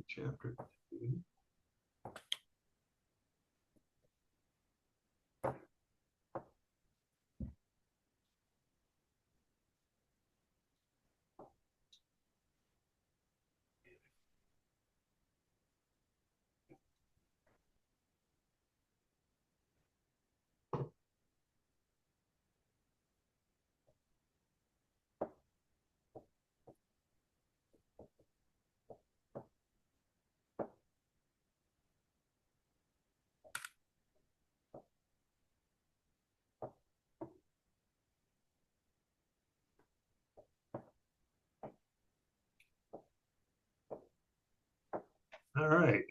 Chapter 2. All right.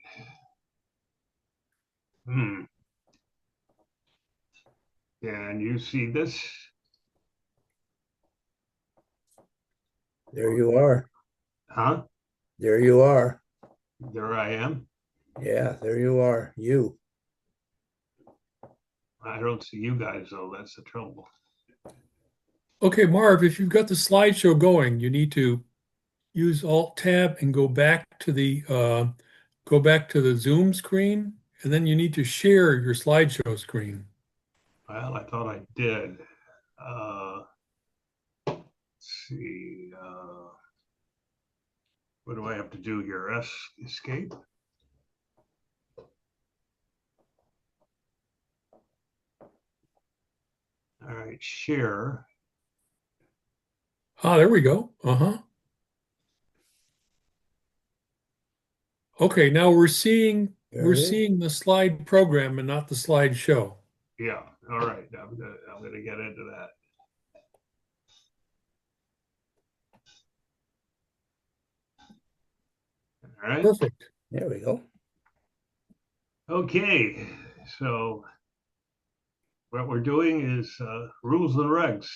Can you see this? There you are. Huh? There you are. There I am. Yeah, there you are. You. I don't see you guys, though. That's the trouble. Okay, Marv, if you've got the slideshow going, you need to use Alt Tab and go back to the Zoom screen, and then you need to share your slideshow screen. Well, I thought I did. Let's see. What do I have to do here? Escape? All right, share. Ah, there we go. Uh-huh. Okay, now There we're it is. seeing the slide program and not the slideshow. Yeah. All right. I'm gonna get into that. All right. Perfect. There we go. Okay. So what we're doing is rules and regs.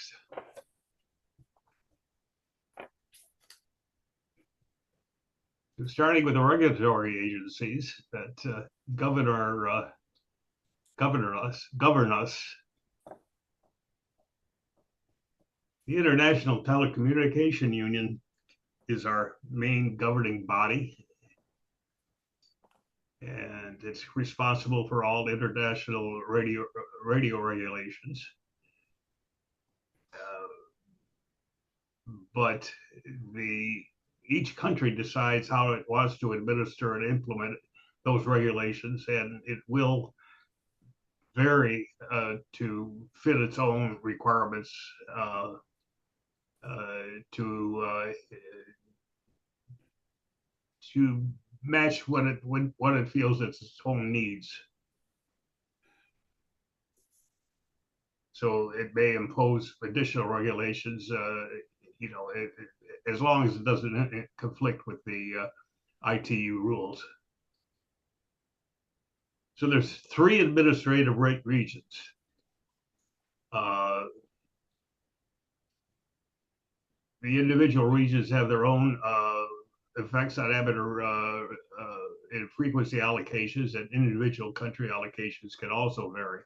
Starting with the regulatory agencies that govern us. The International Telecommunication Union is our main governing body, and it's responsible for all international radio regulations. But the each country decides how it wants to administer and implement those regulations, and it will vary to fit its own requirements uh, to to match what it feels its own needs. So it may impose additional regulations, as long as it doesn't conflict with the ITU rules. So there's three administrative regions. Uh, the individual regions have their own effects on amateur and frequency allocations, and individual country allocations can also vary.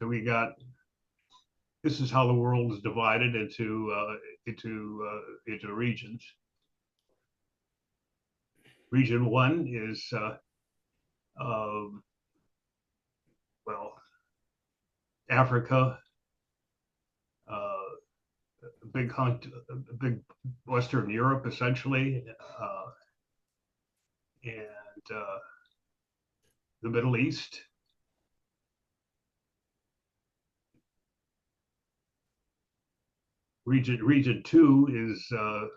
So this is how the world is divided into regions. Region one is um, well, Africa, uh, big Western Europe, essentially, and the Middle East. Region two is uh,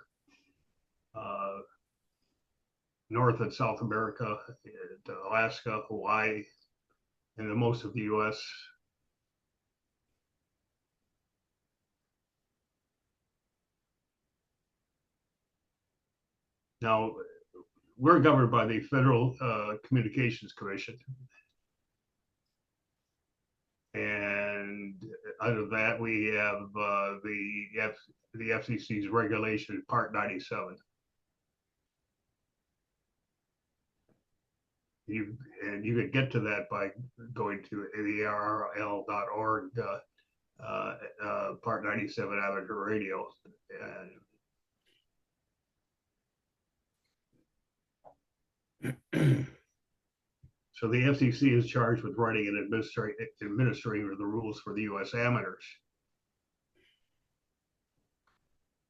North and South America, and Alaska, Hawaii, and the most of the U.S. Now, we're governed by the Federal Communications Commission, and under that we have the FCC's regulation, Part 97. You could get to that by going to the ARRL.org, Part 97 amateur radio. And So the FCC is charged with writing and administering the rules for the U.S. amateurs.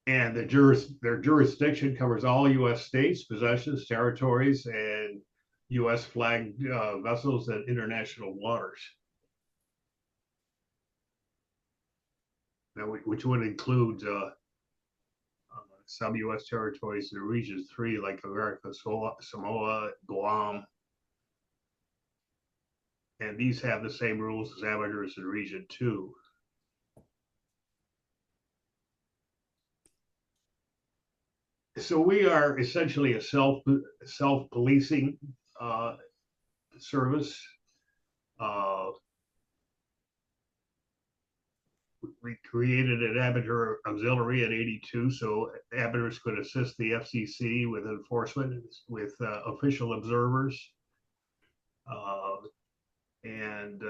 And their jurisdiction covers all U.S. states, possessions, territories, and U.S. flagged vessels and international waters. Now, which would include some U.S. territories in Region 3, like America, Samoa, Guam. And these have the same rules as amateurs in Region 2. So we are essentially a self-policing service. We created an amateur auxiliary in '82, so amateurs could assist the FCC with enforcement, with official observers, and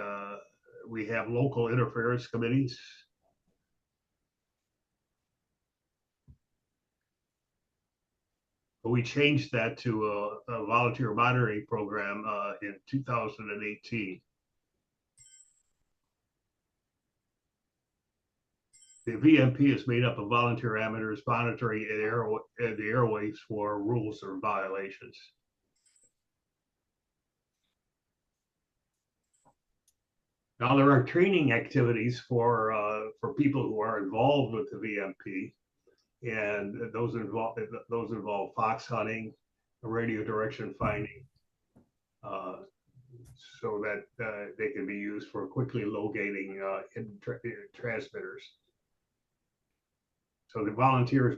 we have local interference committees. But we changed that to a volunteer monitoring program in 2018. The VMP is made up of volunteer amateurs monitoring the airwaves for rules or violations. Now there are training activities for people who are involved with the VMP, and those involve fox hunting, radio direction finding, so that they can be used for quickly locating transmitters. So the volunteer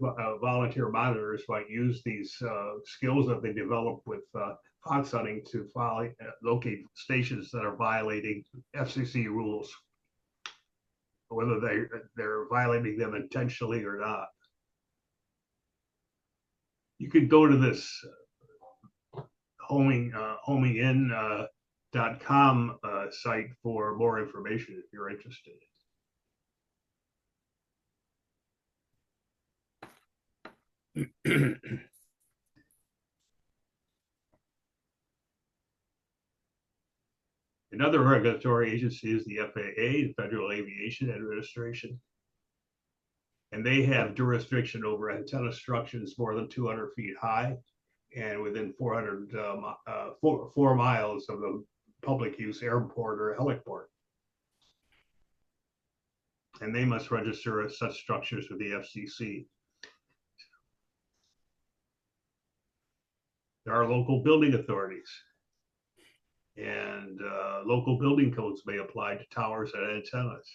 monitors might use these skills that they develop with fox hunting to locate stations that are violating FCC rules, whether they're violating them intentionally or not. You could go to this homingin.com site for more information if you're interested. Another regulatory agency is the FAA, the Federal Aviation Administration. And they have jurisdiction over antenna structures more than 200 feet high and within 4 miles of the public use airport or heliport. And they must register as such structures with the FCC. There are local building authorities, and local building codes may apply to towers and antennas.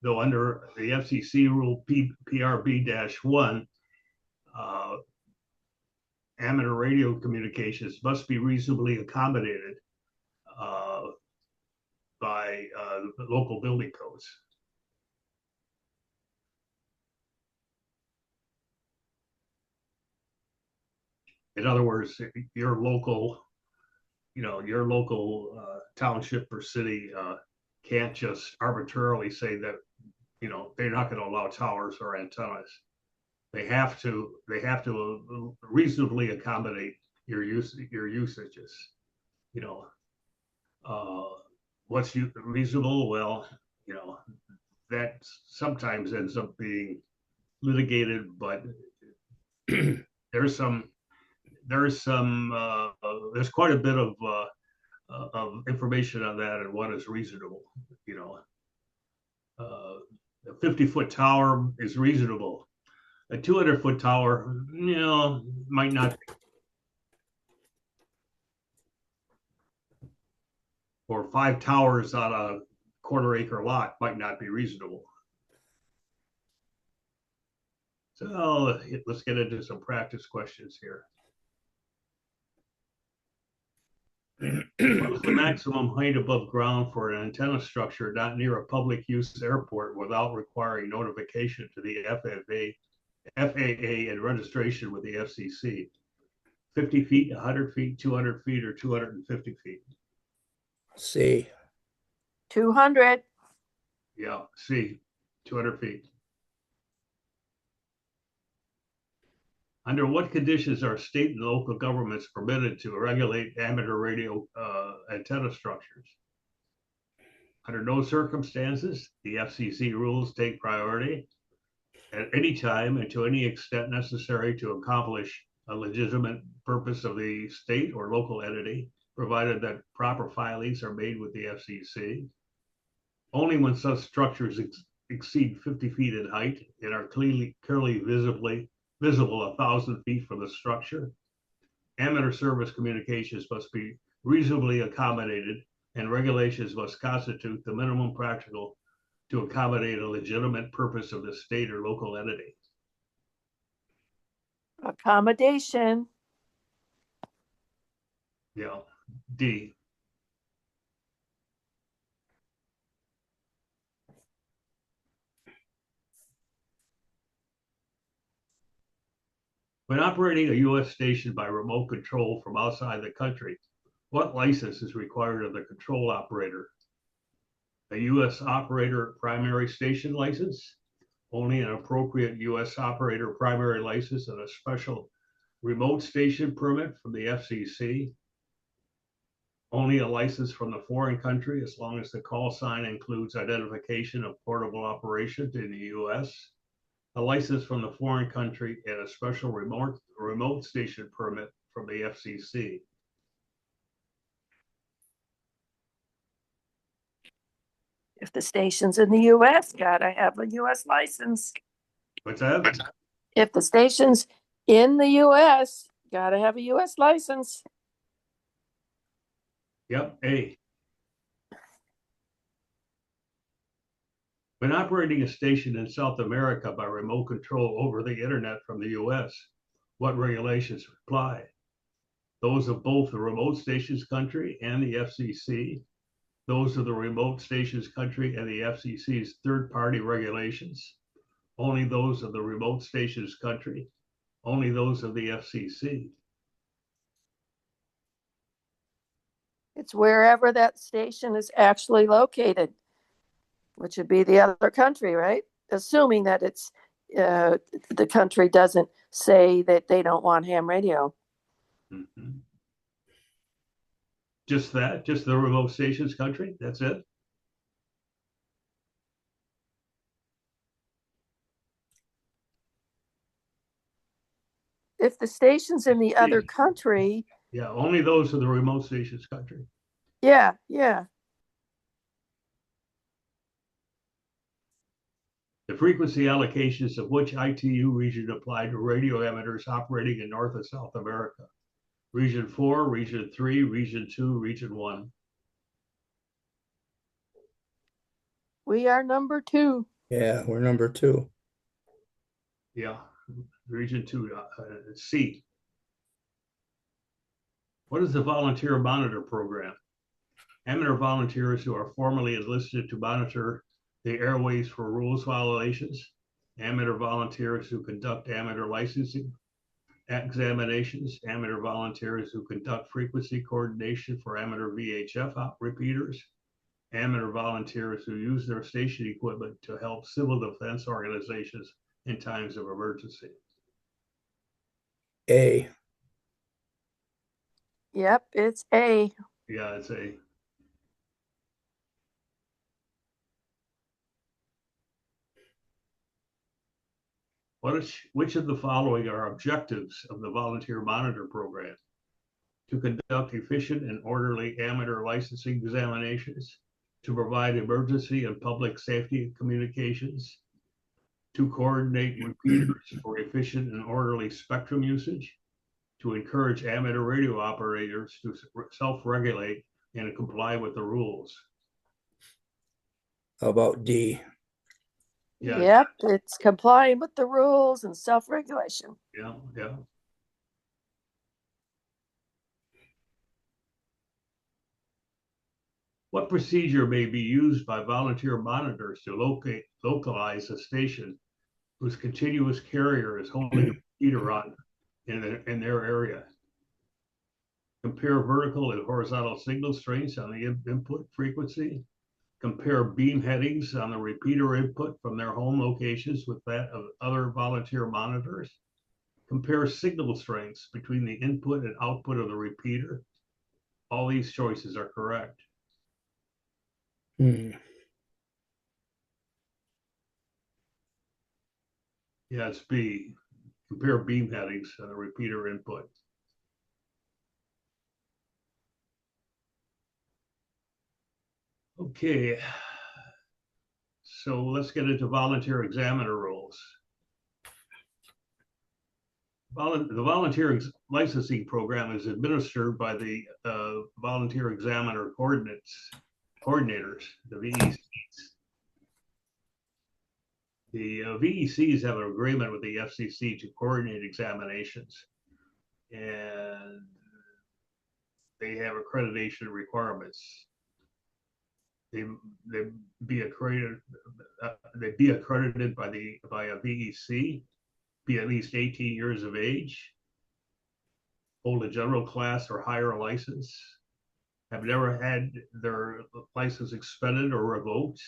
Though under the FCC rule PRB-1, amateur radio communications must be reasonably accommodated by local building codes. In other words, your local township or city can't just arbitrarily say that, they're not going to allow towers or antennas. They have to reasonably accommodate your usages. What's reasonable? Well, that sometimes ends up being litigated, but there's quite a bit of information on that and what is reasonable. A 50-foot tower is reasonable. A 200-foot tower, might not be. Or 5 towers on a quarter-acre lot might not be reasonable. So let's get into some practice questions here. What's the maximum height above ground for an antenna structure not near a public use airport without requiring notification to the FAA and registration with the FCC? 50 feet, 100 feet, 200 feet, or 250 feet? C. 200. Yeah, C, 200 feet. Under what conditions are state and local governments permitted to regulate amateur radio antenna structures? Under no circumstances, the FCC rules take priority at any time and to any extent necessary to accomplish a legitimate purpose of the state or local entity, provided that proper filings are made with the FCC. Only when such structures exceed 50 feet in height and are clearly visible 1,000 feet from the structure, amateur service communications must be reasonably accommodated, and regulations must constitute the minimum practical to accommodate a legitimate purpose of the state or local entity. Accommodation. Yeah. D. When operating a U.S. station by remote control from outside the country, what license is required of the control operator? A U.S. operator primary station license, only an appropriate U.S. operator primary license and a special remote station permit from the FCC, only a license from the foreign country as long as the call sign includes identification of portable operation in the U.S., a license from the foreign country, and a special remote station permit from the FCC. If the station's in the US, gotta have a US license. What's that? If the station's in the US, gotta have a US license. Yep, A. When operating a station in South America by remote control over the internet from the US, what regulations apply? Those of both the remote stations country and the FCC, those of the remote stations country and the FCC's third-party regulations, only those of the remote stations country, only those of the FCC. It's wherever that station is actually located, which would be the other country, right? Assuming that it's the country doesn't say that they don't want ham radio. Mm-hmm. Just that, just the remote stations country, that's it? If the station's in the other country, Yeah, only those of the remote stations country. yeah. The frequency allocations of which ITU region apply to radio emitters operating in North and South America? Region 4, Region 3, Region 2, Region 1. We are number 2. Yeah, we're number 2. Yeah, Region 2, C. What is the volunteer monitor program? Amateur volunteers who are formally enlisted to monitor the airways for rules violations, amateur volunteers who conduct amateur licensing examinations, amateur volunteers who conduct frequency coordination for amateur VHF repeaters, amateur volunteers who use their station equipment to help civil defense organizations in times of emergency. A. Yep, it's A. Yeah, it's A. Which of the following are objectives of the volunteer monitor program? To conduct efficient and orderly amateur licensing examinations, to provide emergency and public safety communications, to coordinate repeaters for efficient and orderly spectrum usage, to encourage amateur radio operators to self-regulate and comply with the rules. How about D? Yeah. Yep, it's complying with the rules and self-regulation. Yeah. What procedure may be used by volunteer monitors to localize a station whose continuous carrier is holding a repeater on in their area? Compare vertical and horizontal signal strengths on the input frequency. Compare beam headings on the repeater input from their home locations with that of other volunteer monitors. Compare signal strengths between the input and output of the repeater. All these choices are correct. Hmm. Yeah, it's B. Compare beam headings and the repeater input. Okay, so let's get into volunteer examiner rules. The volunteer licensing program is administered by the volunteer examiner coordinators, the VECs. The VECs have an agreement with the FCC to coordinate examinations, and they have accreditation requirements. They be accredited. They be accredited by a VEC, be at least 18 years of age, hold a general class or higher license, have never had their license expended or revoked,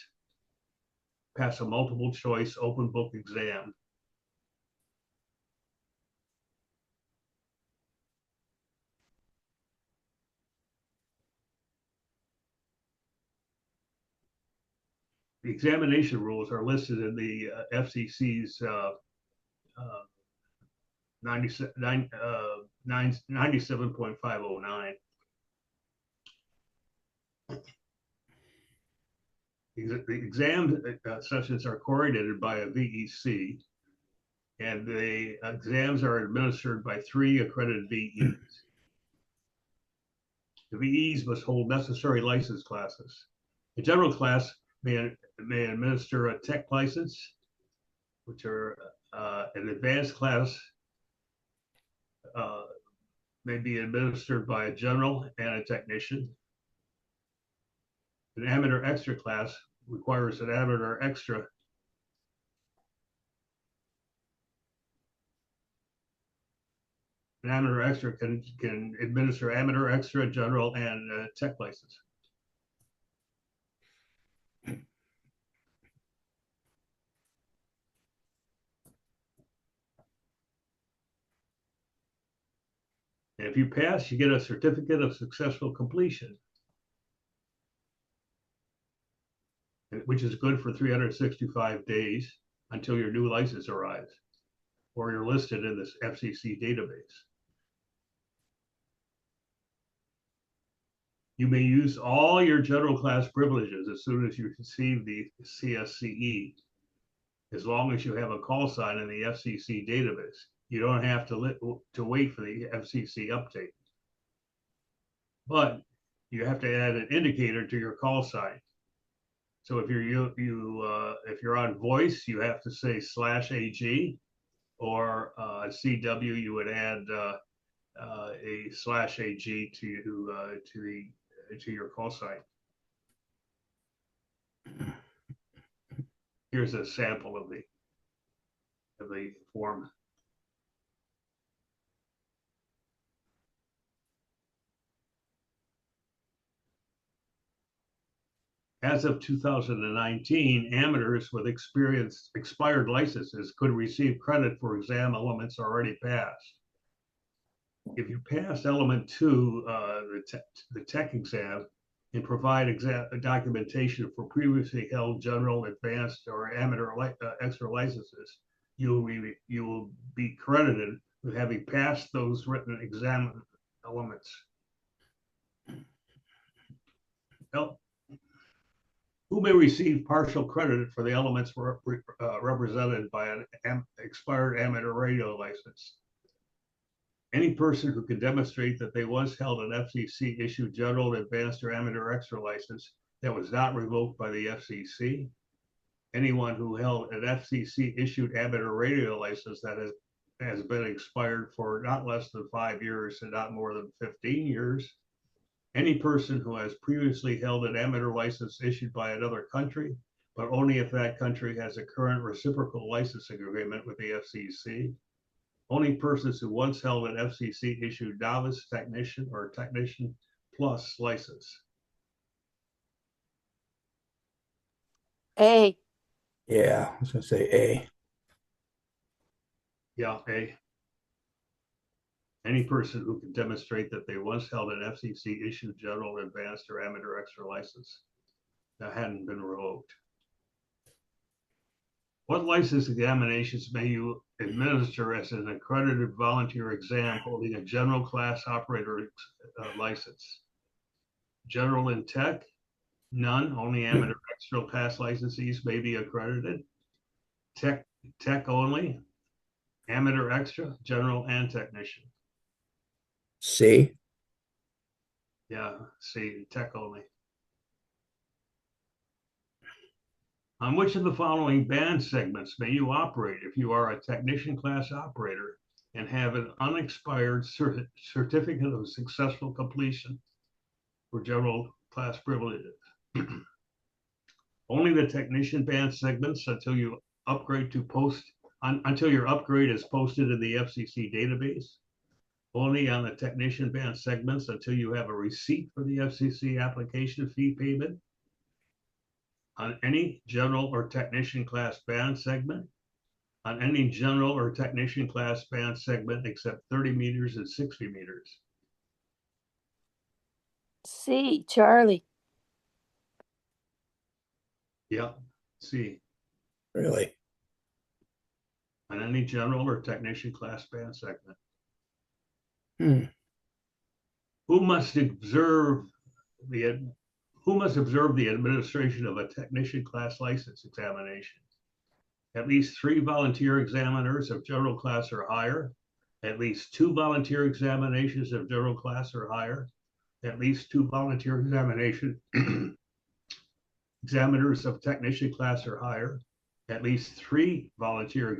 pass a multiple choice open book exam. The examination rules are listed in the FCC's 97.509. The exam sessions are coordinated by a VEC, and the exams are administered by 3 accredited VEs. The VEs must hold necessary license classes. The general class may administer a tech license, which are an advanced class may be administered by a general and a technician. An amateur extra class requires an amateur extra. An amateur extra can administer amateur extra, general, and tech license. And if you pass, you get a certificate of successful completion, which is good for 365 days until your new license arrives, or you're listed in this FCC database. You may use all your general class privileges as soon as you receive the CSCE, as long as you have a call sign in the FCC database. You don't have to wait for the FCC update. But you have to add an indicator to your call sign. So if if you're on voice, you have to say /AG, or CW, you would add a /AG to your call sign. Here's a sample of the form. As of 2019, amateurs with expired licenses could receive credit for exam elements already passed. If you pass element 2, the tech exam, and provide documentation for previously held general, advanced, or amateur extra licenses, you will be credited with having passed those written exam elements. Now, who may receive partial credit for the elements represented by an expired amateur radio license? Any person who can demonstrate that they once held an FCC issued general, advanced, or amateur extra license that was not revoked by the FCC. Anyone who held an FCC issued amateur radio license that has been expired for not less than 5 years and not more than 15 years. Any person who has previously held an amateur license issued by another country, but only if that country has a current reciprocal licensing agreement with the FCC. Only persons who once held an FCC issued novice technician or technician plus license. A. Yeah, I was gonna say A. Yeah, A. Any person who can demonstrate that they once held an FCC issued general, advanced, or amateur extra license that hadn't been revoked. What license examinations may you administer as an accredited volunteer exam holding a general class operator license? General and tech? None. Only amateur extra class licensees may be accredited. Tech only. Amateur extra, general, and technician. C. Yeah, C, tech only. On which of the following band segments may you operate if you are a technician class operator and have an unexpired certificate of successful completion for general class privileges? Only the technician band segments until you upgrade to until your upgrade is posted in the FCC database. Only on the technician band segments until you have a receipt for the FCC application fee payment. On any general or technician class band segment. On any general or technician class band segment except 30 meters and 60 meters. C, Charlie. Yeah, C. Really? On any general or technician class band segment. Who must observe the administration of a technician class license examination? At least 3 volunteer examiners of general class or higher, at least 2 volunteer examinations of general class or higher, at least 2 volunteer examiners of technician class or higher, at least 3 volunteer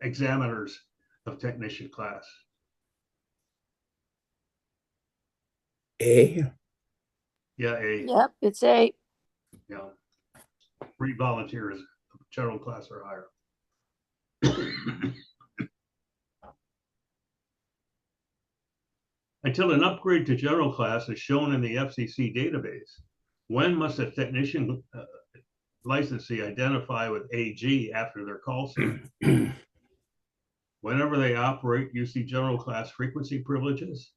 examiners of technician class. A. Yeah, A. Yep, it's A. Yeah. 3 volunteers of general class or higher. Until an upgrade to general class is shown in the FCC database, when must a technician licensee identify with AG after their call sign? Whenever they operate using general class frequency privileges,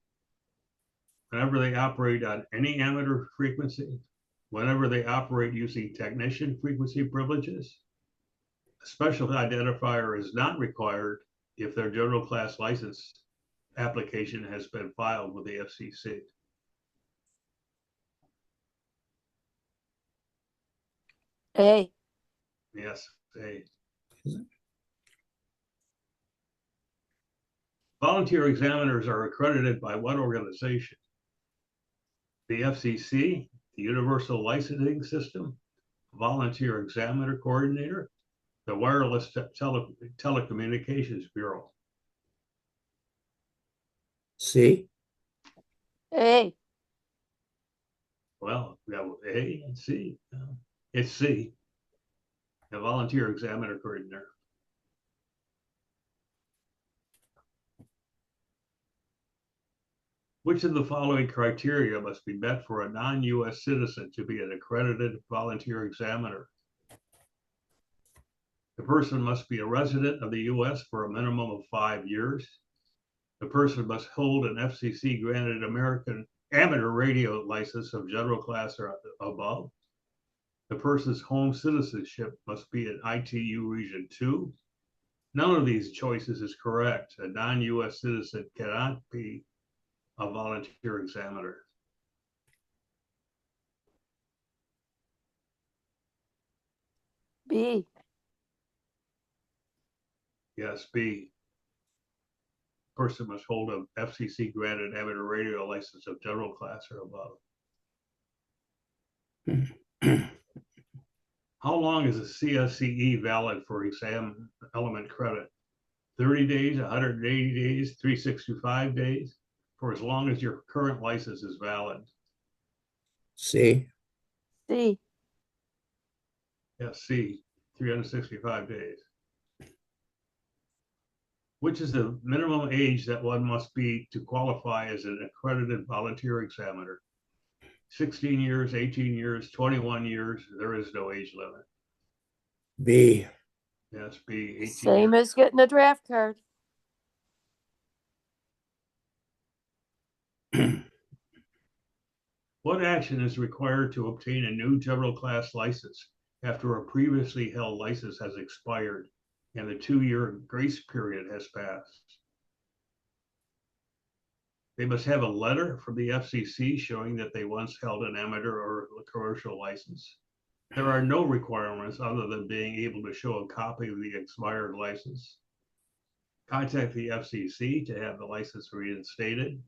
whenever they operate on any amateur frequency, whenever they operate using technician frequency privileges. A special identifier is not required if their general class license application has been filed with the FCC. A. Yes, A. Volunteer examiners are accredited by what organization? The FCC, the Universal Licensing System, Volunteer Examiner Coordinator, the Wireless Telecommunications Bureau. C. A. Well, we have A and C. It's C, the Volunteer Examiner Coordinator. Which of the following criteria must be met for a non-US citizen to be an accredited volunteer examiner? The person must be a resident of the US for a minimum of 5 years. The person must hold an FCC granted American amateur radio license of general class or above. The person's home citizenship must be in ITU Region 2. None of these choices is correct. A non-US citizen cannot be a volunteer examiner. B. Yes, B. Person must hold an FCC granted amateur radio license of general class or above. How long is a CSCE valid for exam element credit? 30 days, 180 days, 365 days, for as long as your current license is valid. C. C. Yes, C, 365 days. Which is the minimum age that one must be to qualify as an accredited volunteer examiner? 16 years, 18 years, 21 years, there is no age limit. B. Yes, B, 18 Same years. as getting a draft card. What action is required to obtain a new general class license after a previously held license has expired and the 2-year grace period has passed? They must have a letter from the FCC showing that they once held an amateur or commercial license. There are no requirements other than being able to show a copy of the expired license. Contact the FCC to have the license reinstated.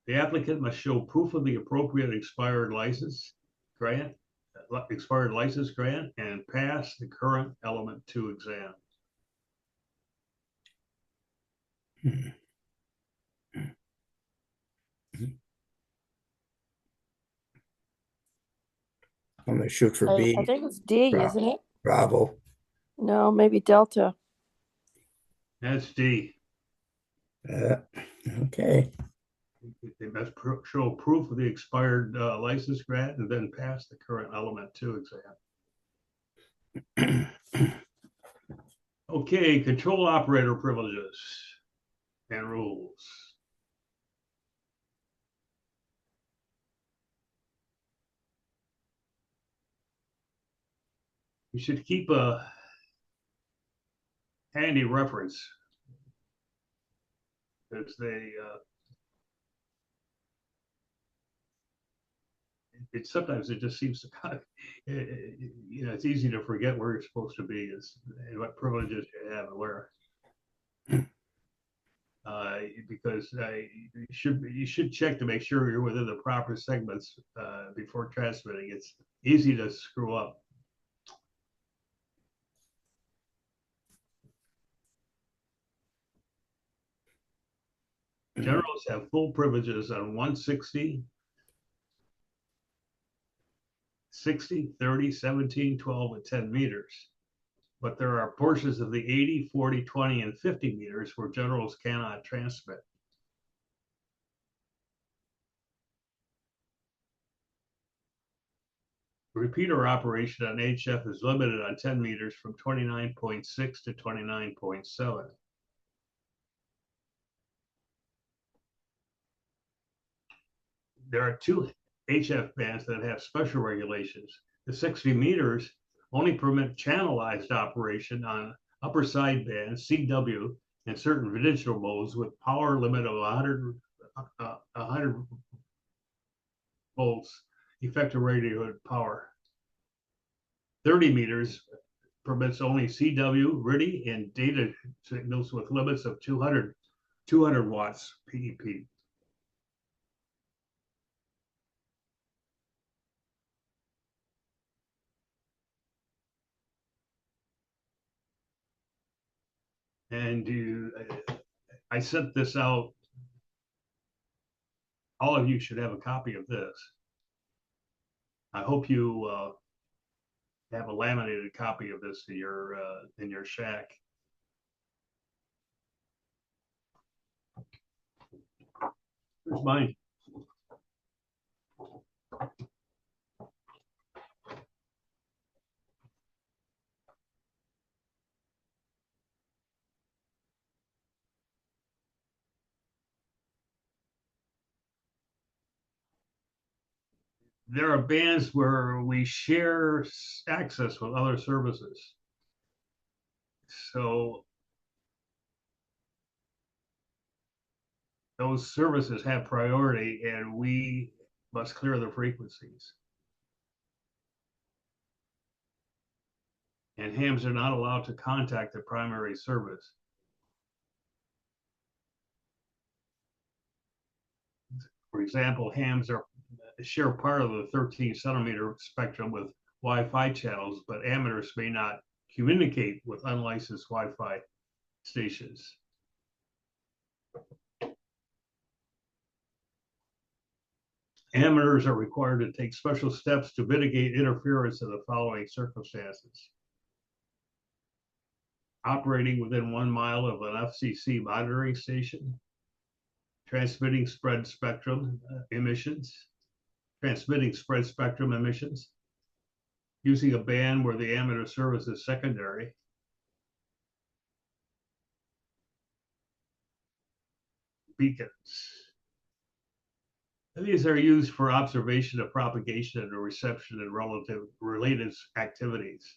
The applicant must show proof of the appropriate expired license grant and pass the current element 2 exam. I'm gonna shoot for I B. think it's D, Bra- isn't it? Bravo. No, maybe Delta. That's D. Okay. They must show proof of the expired license grant and then pass the current element 2 exam. Okay, control operator privileges and rules. You should keep a handy reference as sometimes it just seems to kind of, it's easy to forget where you're supposed to be and what privileges you have and where. Because you should check to make sure you're within the proper segments before transmitting. It's easy to screw up. Generals have full privileges on 160, 60, 30, 17, 12, and 10 meters. But there are portions of the 80, 40, 20, and 50 meters where generals cannot transmit. Repeater operation on HF is limited on 10 meters from 29.6 to 29.7. There are 2 HF bands that have special regulations. The 60 meters only permit channelized operation on upper sideband, CW, and certain digital modes with power limit of 100 volts effective radio power. 30 meters permits only CW, RTTY, and data signals with limits of 200 watts PEP. And I sent this out. All of you should have a copy of this. I hope you have a laminated copy of this in your shack. Here's mine. There are bands where we share access with other services. So those services have priority and we must clear the frequencies. And hams are not allowed to contact the primary service. For example, hams share part of the 13 centimeter spectrum with Wi-Fi channels, but amateurs may not communicate with unlicensed Wi-Fi stations. Amateurs are required to take special steps to mitigate interference in the following circumstances: operating within 1 mile of an FCC monitoring station, transmitting spread spectrum emissions, using a band where the amateur service is secondary, beacons. And these are used for observation of propagation and reception and related activities.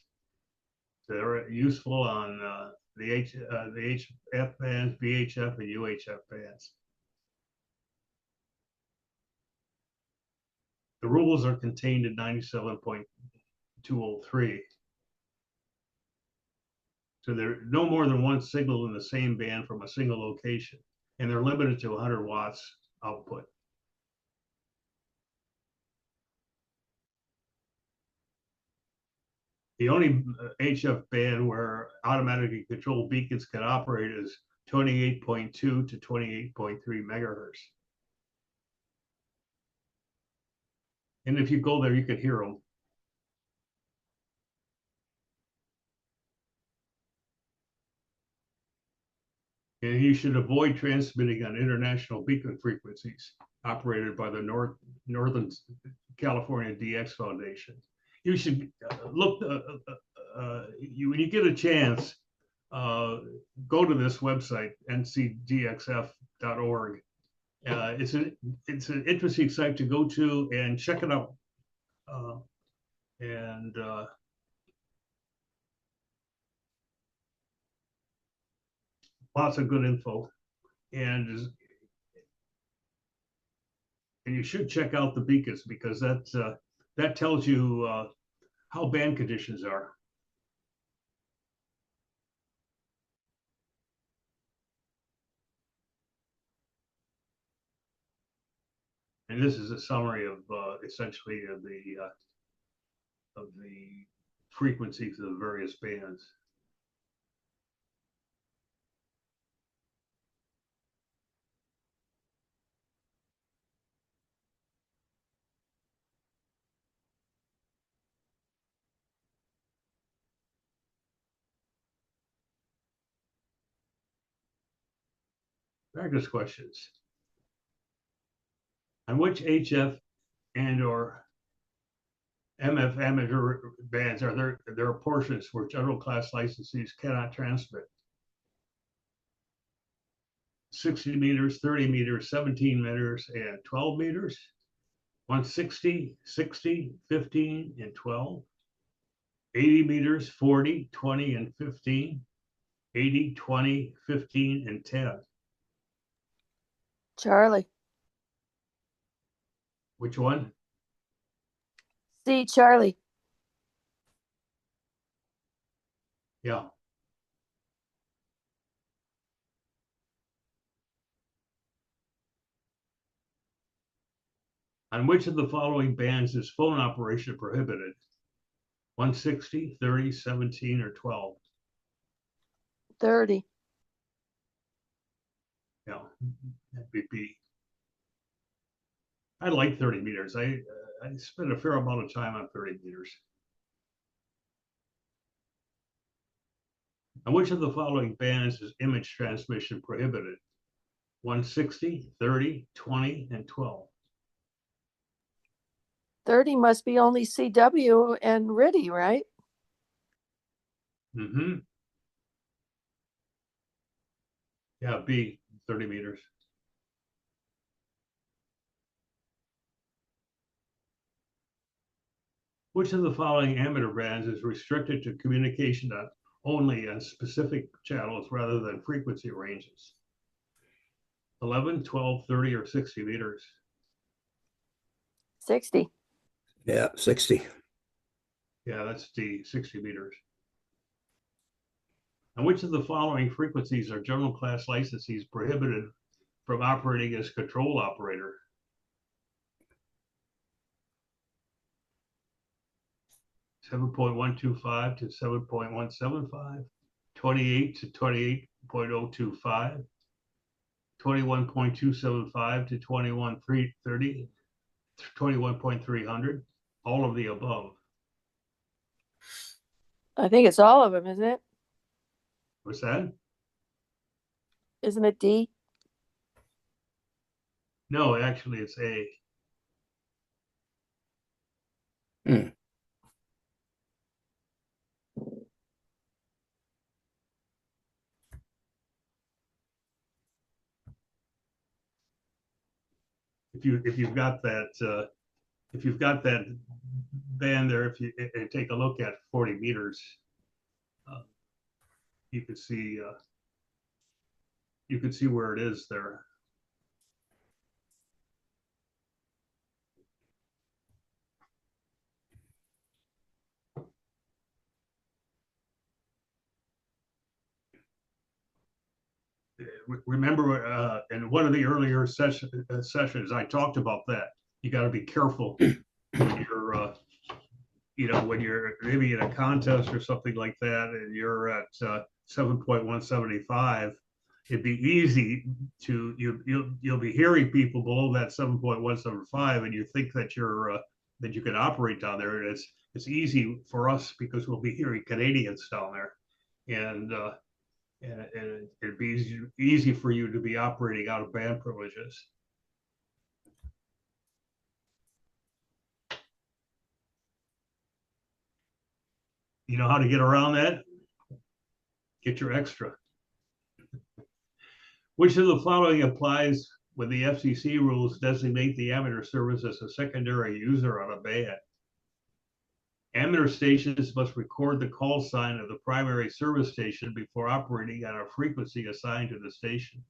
They're useful on the HF bands, VHF, and UHF bands. The rules are contained in 97.203. So there's no more than one signal in the same band from a single location, and they're limited to 100 watts output. The only HF band where automatically controlled beacons can operate is 28.2 to 28.3 megahertz. And if you go there, you can hear them. And you should avoid transmitting on international beacon frequencies operated by the Northern California DX Foundation. You should look, when you get a chance, go to this website, ncdxf.org. It's an interesting site to go to and check it out. Lots of good info. And you should check out the beacons because that tells you how band conditions are. And this is a summary of essentially of the frequencies of the various bands. Practice questions. On which HF and or MF amateur bands are there portions where general class licensees cannot transmit? 60 meters, 30 meters, 17 meters, and 12 meters. 160, 60, 15, and 12. 80 meters, 40, 20, and 15. 80, 20, 15, and 10. Charlie. Which one? C, Charlie. Yeah. On which of the following bands is phone operation prohibited? 160, 30, 17, or 12? 30. Yeah, that'd be B. I like 30 meters. I spent a fair amount of time on 30 meters. On which of the following bands is image transmission prohibited? 160, 30, 20, and 12. 30 must be only CW and RIDI, right? Mm-hmm. Yeah, B, 30 meters. Which of the following amateur bands is restricted to communication only on specific channels rather than frequency ranges? 11, 12, 30, or 60 meters? 60. Yeah, 60. Yeah, that's D, 60 meters. And which of the following frequencies are general class licensees prohibited from operating as control operator? 7.125 to 7.175, 28 to 28.025, 21.275 to 21.330, 21.300, all of the above. I think it's all of them, isn't it? What's that? Isn't it D? No, actually it's A. Hmm. if you've got that band there, if you take a look at 40 meters, uh, you can see where it is there. Remember, in one of the earlier sessions, I talked about that. You got to be careful when you're, when you're maybe in a contest or something like that, and you're at 7.175. It'd be easy to you'll be hearing people below that 7.175, and you think that that you can operate down there. And it's easy for us because we'll be hearing Canadians down there, and it'd be easy for you to be operating out of band privileges. You know how to get around that? Get your extra. Which of the following applies when the FCC rules designate the amateur service as a secondary user on a band? Amateur stations must record the call sign of the primary service station before operating on a frequency assigned to the station.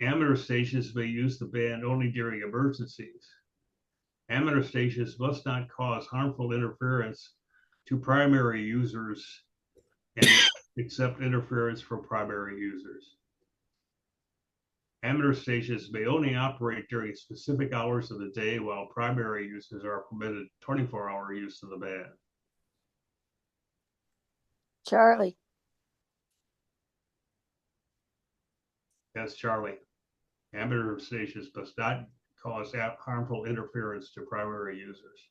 Amateur stations may use the band only during emergencies. Amateur stations must not cause harmful interference to primary users and accept interference from primary users. Amateur stations may only operate during specific hours of the day, while primary users are permitted 24-hour use of the band. Charlie. That's Charlie. Amateur stations must not cause harmful interference to primary users.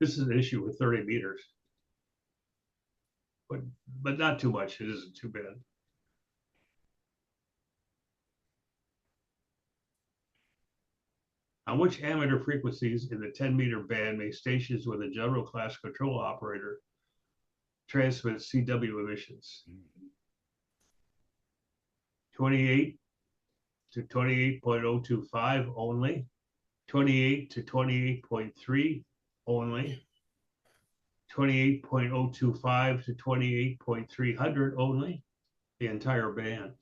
This is an issue with 30 meters. But not too much. It isn't too bad. On which amateur frequencies in the 10-meter band may stations with a general class control operator transmit CW emissions? 28 to 28.025 only, 28 to 28.3 only, 28.025 to 28.300 only, the entire band.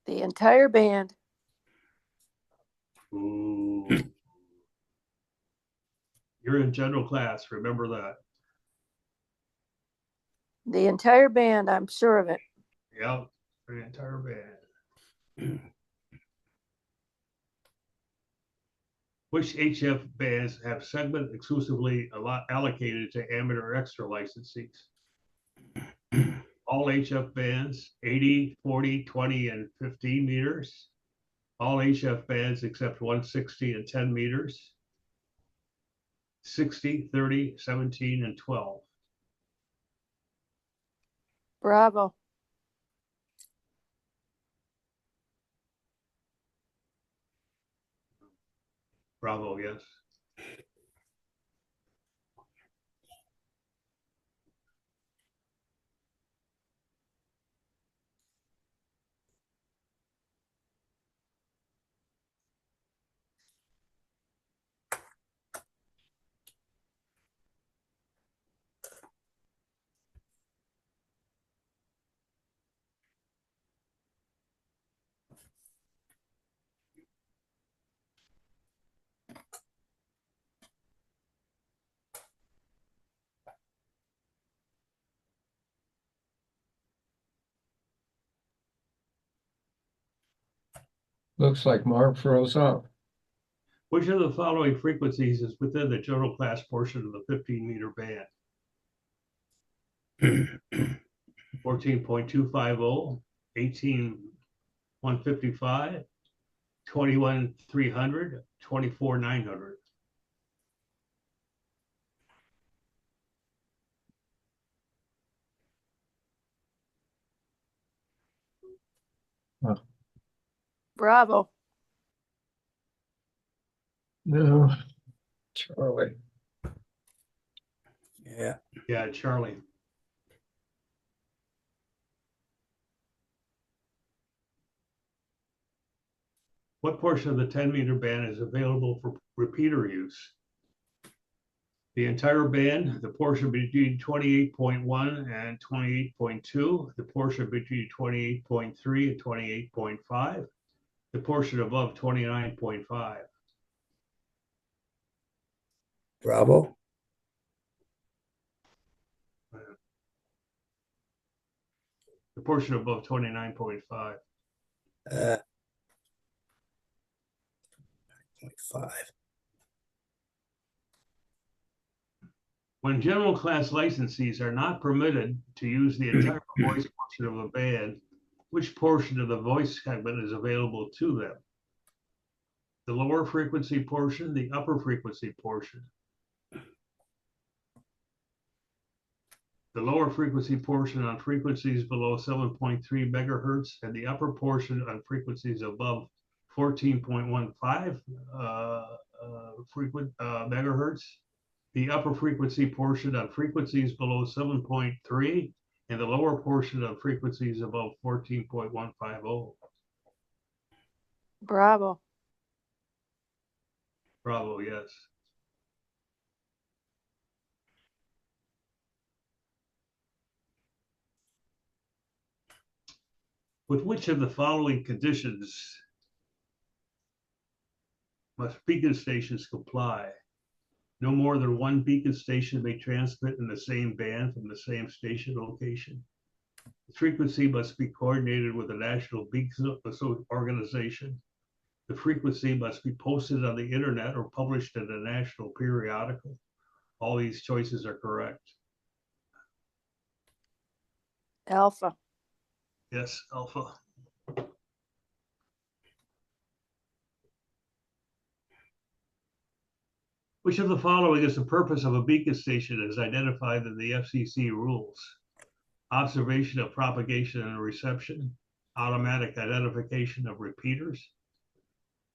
The entire band. Ooh. You're in general class, remember that. The entire band, I'm sure of it. Yep, the entire band. Which HF bands have segment exclusively allocated to amateur extra licensees? All HF bands, 80, 40, 20, and 15 meters. All HF bands except 160 and 10 meters. 60, 30, 17, and 12. Bravo. Bravo, yes. Looks like Mark froze up. Which of the following frequencies is within the general class portion of the 15-meter band? 14.250, 18.155, 21.300, 24.900. Bravo. No, Charlie. Yeah. Yeah, Charlie. What portion of the 10-meter band is available for repeater use? The entire band, the portion between 28.1 and 28.2, the portion between 28.3 and 28.5, the portion above 29.5. Bravo. The portion above 29.5. 5. When general class licensees are not permitted to use the entire voice portion of a band, which portion of the voice segment is available to them? The lower frequency portion, the upper frequency portion. The lower frequency portion on frequencies below 7.3 megahertz and the upper portion on frequencies above 14.15 megahertz. The upper frequency portion on frequencies below 7.3 and the lower portion on frequencies above 14.150. Bravo. Bravo, yes. With which of the following conditions must beacon stations comply? No more than one beacon station may transmit in the same band from the same station location. The frequency must be coordinated with the National Beacon Organization. The frequency must be posted on the internet or published in a national periodical. All these choices are correct. Alpha. Yes, Alpha. Which of the following is the purpose of a beacon station as identified in the FCC rules? Observation of propagation and reception, automatic identification of repeaters,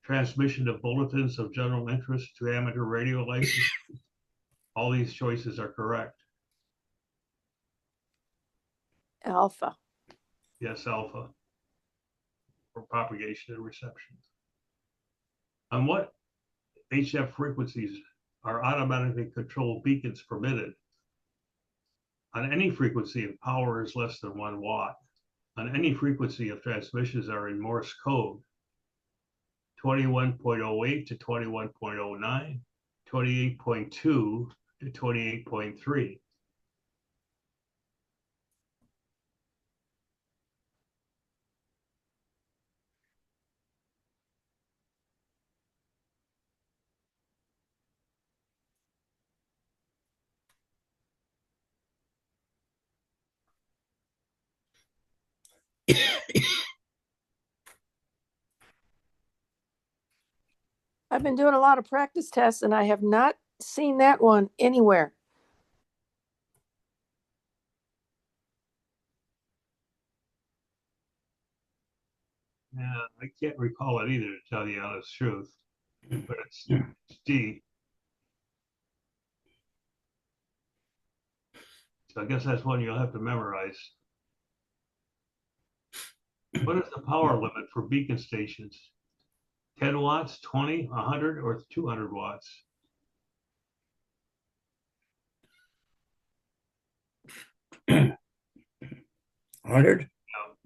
transmission of bulletins of general interest to amateur radio licenses. All these choices are correct. Alpha. Yes, Alpha, for propagation and reception. On what HF frequencies are automatically controlled beacons permitted? On any frequency if power is less than 1 watt. On any frequency if transmissions are in Morse code. 21.08 to 21.09, 28.2 to 28.3. I've been doing a lot of practice tests and I have not seen that one anywhere. Yeah, I can't recall it either, to tell you the honest truth, but it's D. So I guess that's one you'll have to memorize. What is the power limit for beacon stations? 10 watts, 20, 100, or 200 watts? 100.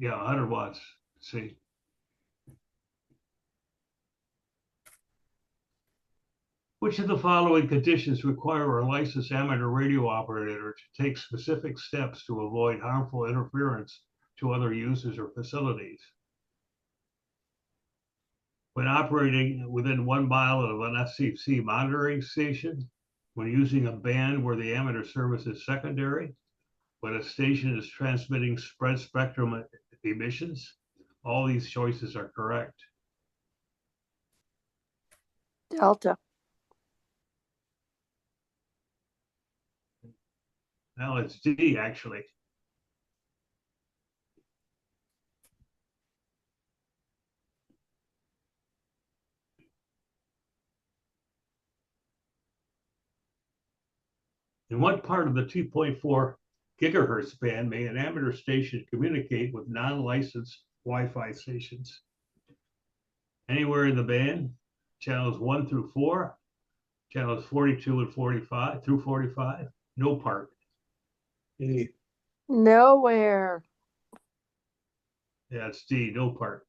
Yeah, 100 watts. Let's see. Which of the following conditions require a licensed amateur radio operator to take specific steps to avoid harmful interference to other users or facilities? When operating within 1 mile of an FCC monitoring station, when using a band where the amateur service is secondary, when a station is transmitting spread spectrum emissions, all these choices are correct. Delta. Now it's D, actually. In what part of the 2.4 gigahertz band may an amateur station communicate with non-licensed Wi-Fi stations? Anywhere in the band, channels 1 through 4, channels 42 and 45 through 45, no part. E, Nowhere. Yeah, it's D, no part.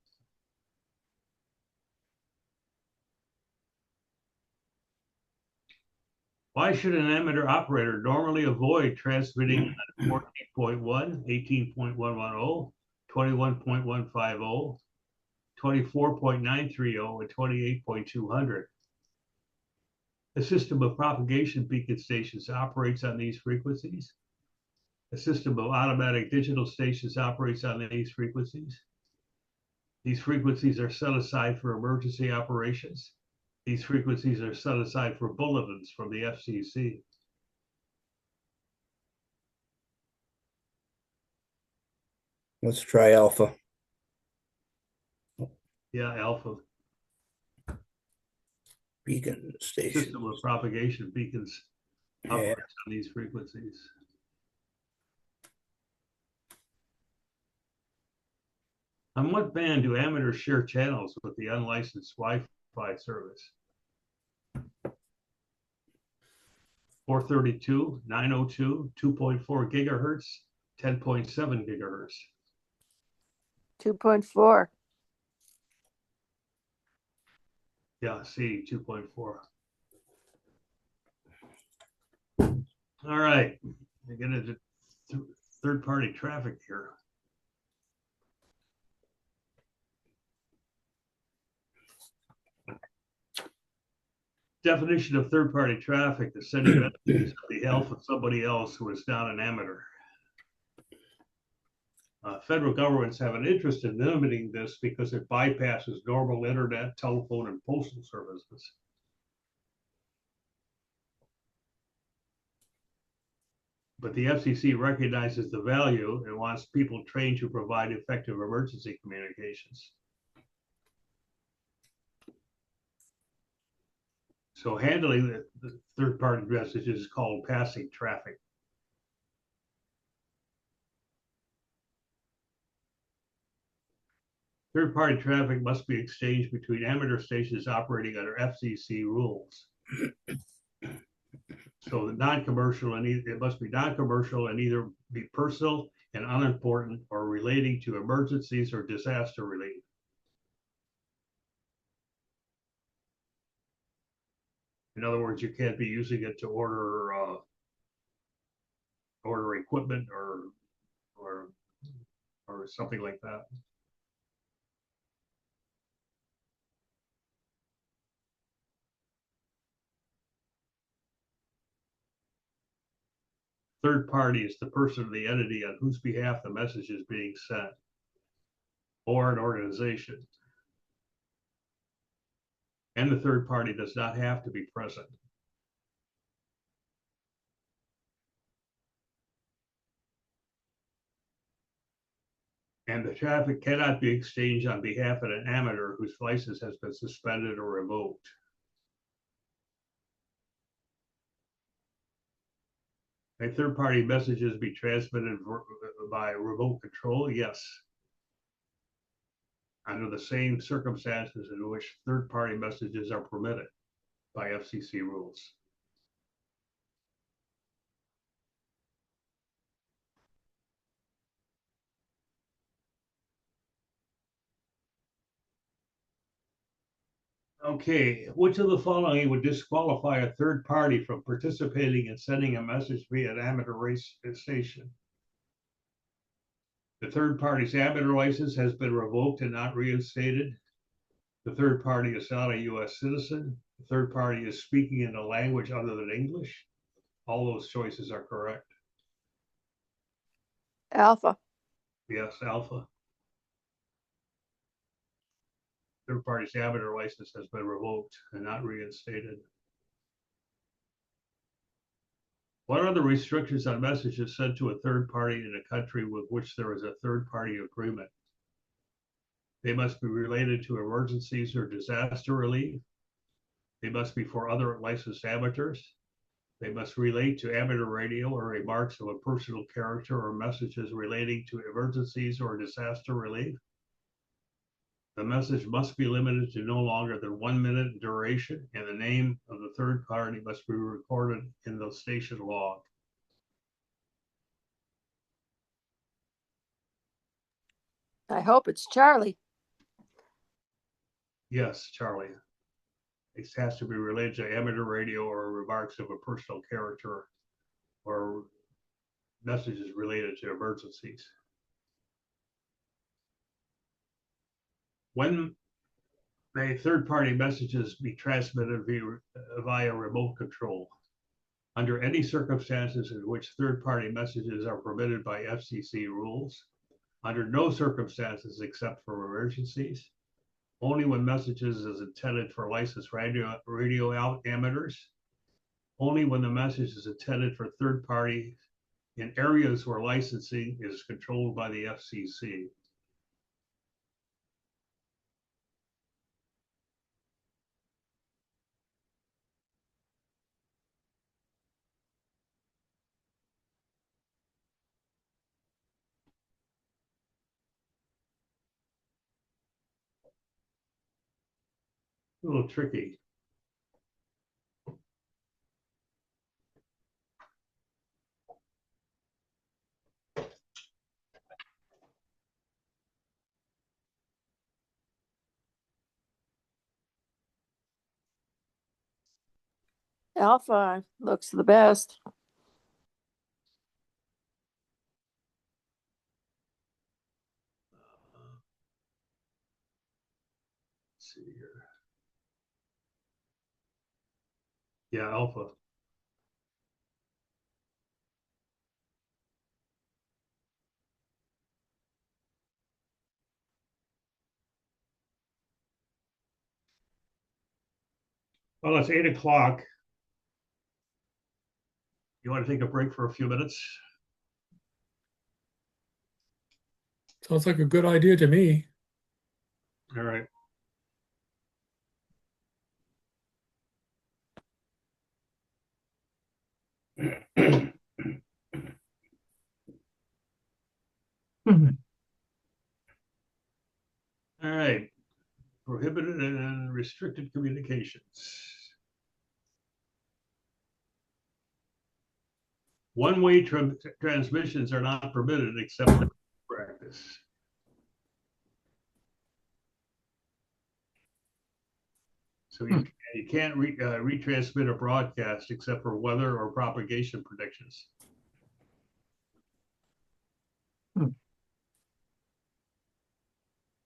Why should an amateur operator normally avoid transmitting 14.1, 18.110, 21.150, 24.930, and 28.200? A system of propagation beacon stations operates on these frequencies. A system of automatic digital stations operates on these frequencies. These frequencies are set aside for emergency operations. These frequencies are set aside for bulletins from the FCC. let's try alpha. Yeah, alpha. Beacon station. System of propagation beacons Yeah, operates on these frequencies. On what band do amateurs share channels with the unlicensed Wi-Fi service? 432, 902, 2.4 gigahertz, 10.7 gigahertz. 2.4. Yeah, C, 2.4. All right, we get into third-party traffic here. Definition of third-party traffic is sending messages on behalf of somebody else who is not an amateur. Federal governments have an interest in limiting this because it bypasses normal internet, telephone, and postal services. But the FCC recognizes the value and wants people trained to provide effective emergency communications. So handling the third-party messages is called passing traffic. Third-party traffic must be exchanged between amateur stations operating under FCC rules. So the non-commercial and it must be non-commercial and either be personal and unimportant or relating to emergencies or disaster relief. In other words, you can't be using it to order equipment or something like that. Third party is the person or the entity on whose behalf the message is being sent, or an organization. And the third party does not have to be present. And the traffic cannot be exchanged on behalf of an amateur whose license has been suspended or revoked. May third-party messages be transmitted by remote control? Yes. Under the same circumstances in which third-party messages are permitted by FCC rules. Okay, which of the following would disqualify a third party from participating in sending a message via an amateur race station? The third party's amateur license has been revoked and not reinstated. The third party is not a U.S. citizen. The third party is speaking in a language other than English. All those choices are correct. Alpha. Yes, alpha. Third party's amateur license has been revoked and not reinstated. What are the restrictions on messages sent to a third party in a country with which there is a third party agreement? They must be related to emergencies or disaster relief. They must be for other licensed amateurs. They must relate to amateur radio or remarks of a personal character or messages relating to emergencies or disaster relief. The message must be limited to no longer than 1 minute in duration, and the name of the third party must be recorded in the station log. I hope it's Charlie. Yes, Charlie. It has to be related to amateur radio or remarks of a personal character or messages related to emergencies. When may third-party messages be transmitted via remote control? Under any circumstances in which third-party messages are permitted by FCC rules, under no circumstances except for emergencies, only when messages is intended for licensed radio amateurs, only when the message is intended for third party in areas where licensing is controlled by the FCC. A little tricky. Alpha looks the best. Let's see here. Yeah, Alpha. Well, it's 8 o'clock. You want to take a break for a few minutes? Sounds like a good idea to me. All right. All right. Prohibited and restricted communications. One-way transmissions are not permitted except in practice. So you can't retransmit a broadcast except for weather or propagation predictions.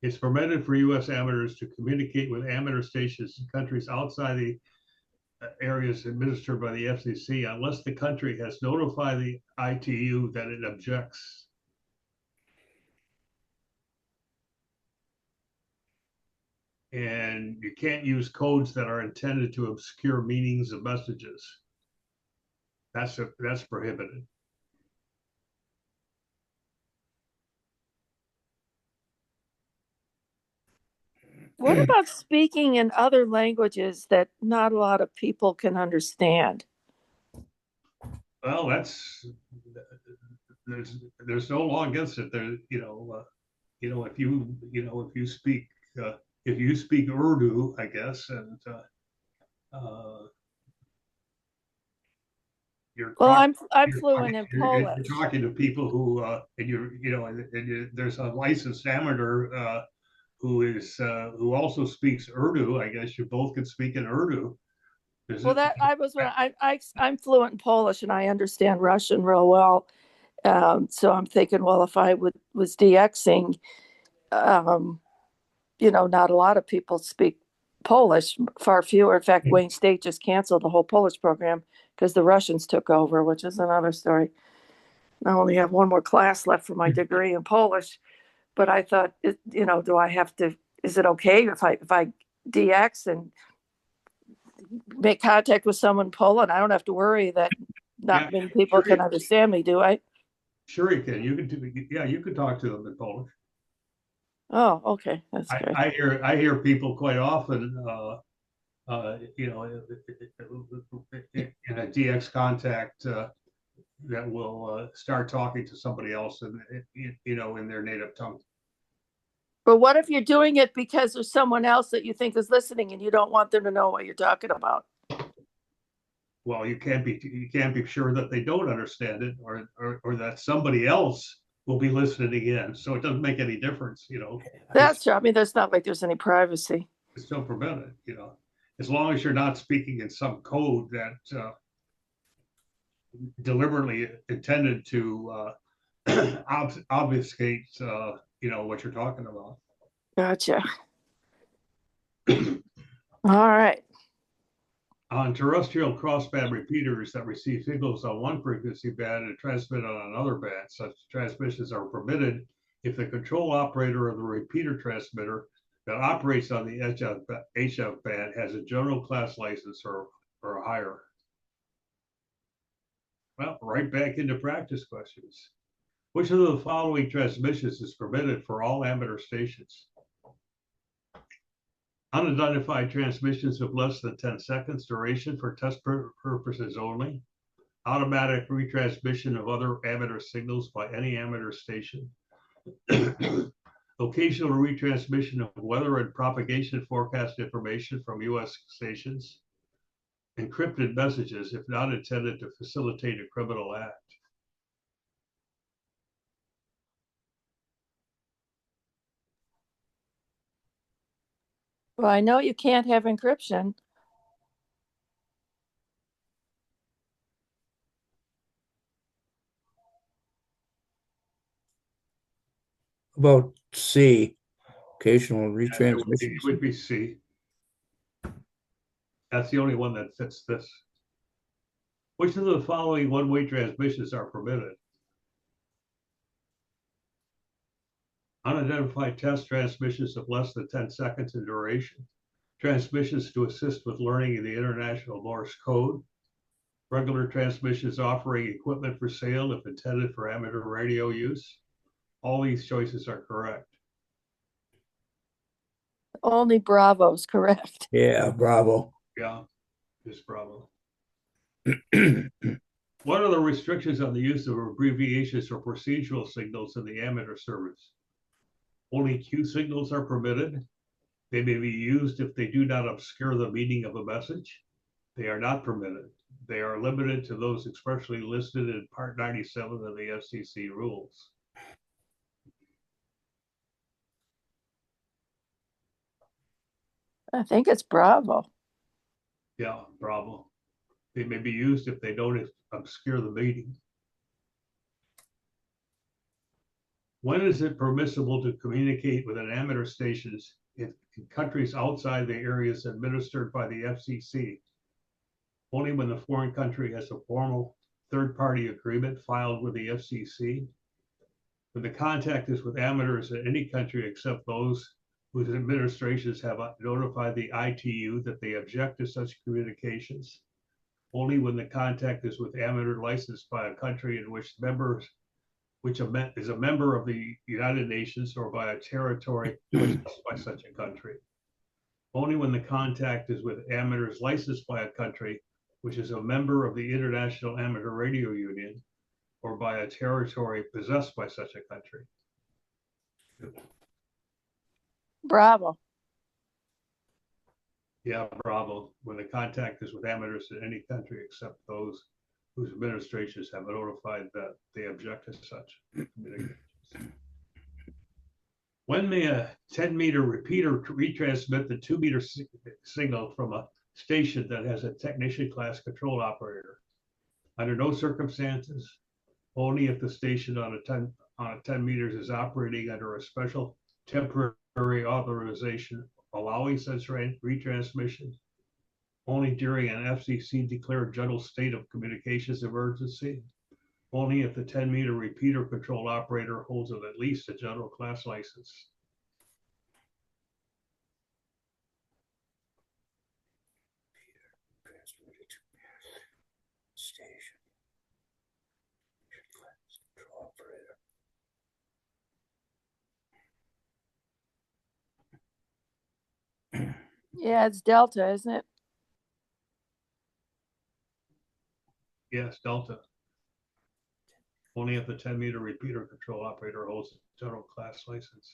It's permitted for U.S. amateurs to communicate with amateur stations in countries outside the areas administered by the FCC unless the country has notified the ITU that it objects. And you can't use codes that are intended to obscure meanings of messages. That's prohibited. What about speaking in other languages that not a lot of people can understand? Well, there's no law against it. There, if you speak Urdu, I guess, and you're Well, talking, I'm fluent in you're Polish. talking to people who there's a licensed amateur who also speaks Urdu. I guess you both could speak in Urdu. Well, I'm fluent in Polish and I understand Russian real well. So I'm thinking, well, if I was DXing, not a lot of people speak Polish, far fewer. In fact, Wayne State just canceled the whole Polish program because the Russians took over, which is another story. I only have one more class left for my degree in Polish, but I thought, do I have to? Is it okay if I DX and make contact with someone in Poland? I don't have to worry that not many people can understand me, do I? Sure, you can. You can talk to them in Polish. Oh, okay, that's good. I hear people quite often, in a DX contact that will start talking to somebody else in their native tongue. But what if you're doing it because there's someone else that you think is listening and you don't want them to know what you're talking about? Well, you can't be sure that they don't understand it, or that somebody else will be listening in. So it doesn't make any difference, That's true. I mean, there's not like there's any privacy. It's still prevented, as long as you're not speaking in some code that deliberately intended to obfuscate, what you're talking about. Gotcha. All right. On terrestrial crossband repeaters that receive signals on one frequency band and transmit on another band, such transmissions are permitted if the control operator of the repeater transmitter that operates on the HF band has a general class license or higher. Well, right back into practice questions. Which of the following transmissions is permitted for all amateur stations? Unidentified transmissions of less than 10 seconds duration for test purposes only. Automatic retransmission of other amateur signals by any amateur station. Occasional retransmission of weather and propagation forecast information from U.S. stations. Encrypted messages if not intended to facilitate a criminal act. Well, I know you can't have encryption. About C, occasional It retransmissions. would be C. That's the only one that fits this. Which of the following one-way transmissions are permitted? Unidentified test transmissions of less than 10 seconds in duration. Transmissions to assist with learning in the International Morse Code. Regular transmissions offering equipment for sale if intended for amateur radio use. All these choices are correct. Only Bravo's correct. Yeah, bravo. Yeah, just bravo. What are the restrictions on the use of abbreviations or procedural signals in the amateur service? Only Q signals are permitted. They may be used if they do not obscure the meaning of a message. They are not permitted. They are limited to those expressly listed in Part 97 of the FCC rules. I think it's Bravo. Yeah, bravo. They may be used if they don't obscure the meaning. When is it permissible to communicate with an amateur stations in countries outside the areas administered by the FCC? Only when the foreign country has a formal third-party agreement filed with the FCC. When the contact is with amateurs in any country except those whose administrations have notified the ITU that they object to such communications. Only when the contact is with amateur licensed by a country in which is a member of the United Nations or by a territory possessed by such a country. Only when the contact is with amateurs licensed by a country which is a member of the International Amateur Radio Union or by a territory possessed by such a country. Bravo. Yeah, bravo. When the contact is with amateurs in any country except those whose administrations have notified that they object to such communications. When may a 10-meter repeater retransmit the 2-meter signal from a station that has a technician class control operator? Under no circumstances, only if the station on a 10 meters is operating under a special temporary authorization allowing such retransmission. Only during an FCC declared general state of communications emergency. Only if the 10-meter repeater control operator holds at least a general class license. Station. Control operator. Yeah, it's Delta, isn't it? Yes, Delta. Only if the 10-meter repeater control operator holds a general class license.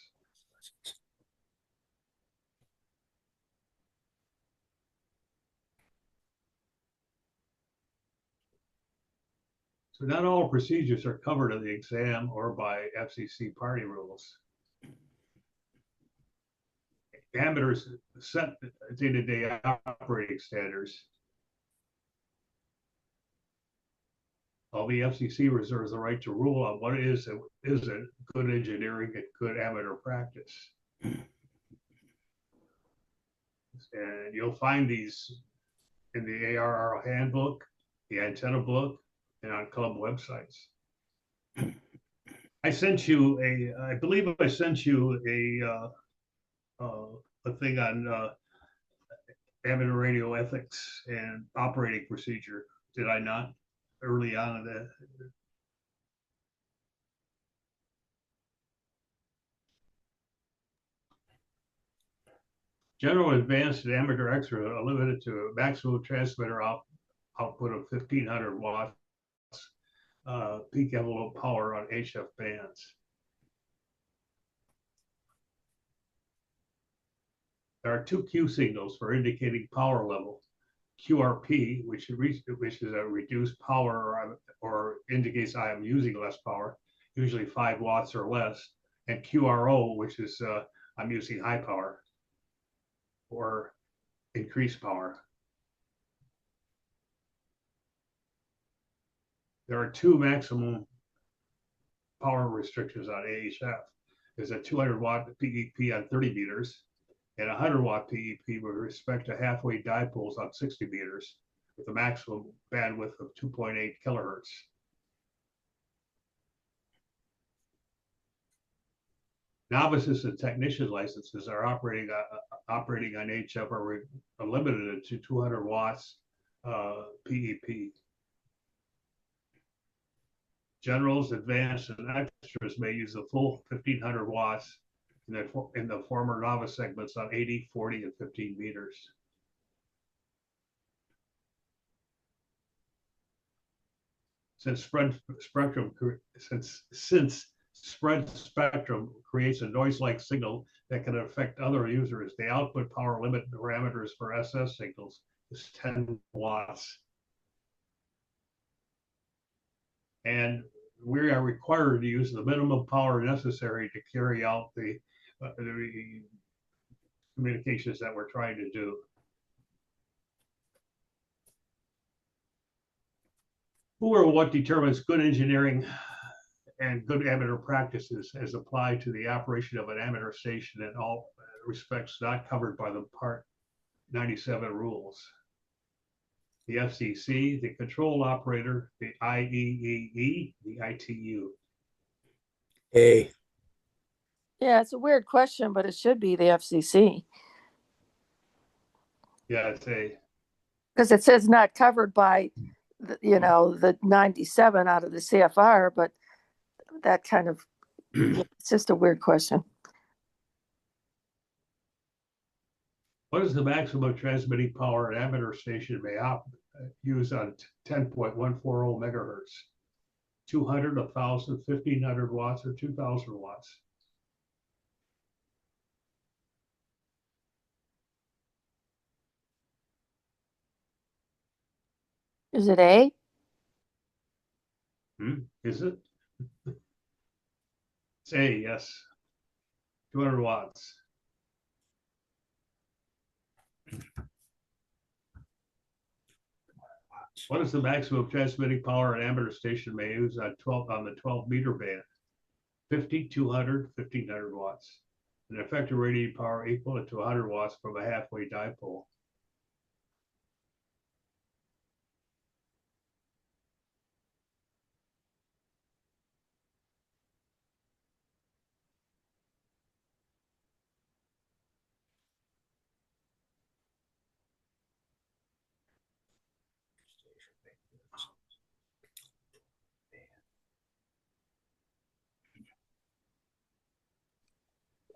So not all procedures are covered in the exam or by FCC party rules. Amateurs set day-to-day operating standards. While the FCC reserves the right to rule on what isn't good engineering and good amateur practice. And you'll find these in the ARR handbook, the antenna book, and on club websites. I believe I sent you a thing on amateur radio ethics and operating procedure. Did I not? Early on in the general, advanced, and amateur extra are limited to a maximum transmitter output of 1,500 watts, peak envelope power on HF bands. There are two Q signals for indicating power level. QRP, which is a reduced power or indicates I am using less power, usually 5 watts or less, and QRO, which is I'm using high power or increased power. There are two maximum power restrictions on AHF. There's a 200 watt PEP on 30 meters and 100 watt PEP with respect to halfway dipoles on 60 meters with a maximum bandwidth of 2.8 kilohertz. Novices and technician licenses are operating on HF are limited to 200 watts PEP. Generals, advanced, and extras may use the full 1,500 watts in the former novice segments on 80, 40, and 15 meters. Since spread spectrum creates a noise-like signal that can affect other users, the output power limit parameters for SS signals is 10 watts. And we are required to use the minimum power necessary to carry out the communications that we're trying to do. Who or what determines good engineering and good amateur practices as applied to the operation of an amateur station in all respects not covered by the Part 97 rules? The FCC, the control operator, the IEEE, the ITU. A. Yeah, it's a weird question, but it should be the FCC Yeah, it's A. because it says not covered by, the 97 out of the CFR, but that kind of, it's just a weird question. What is the maximum transmitting power an amateur station may use on 10.140 megahertz? 200, 1,000, 1,500 watts, or 2,000 watts? Is it A? Is it? It's A, yes. 200 watts. What is the maximum transmitting power an amateur station may use on the 12-meter band? 50, 200, 1,500 watts. An effective radiating power equal to 100 watts from a halfway dipole.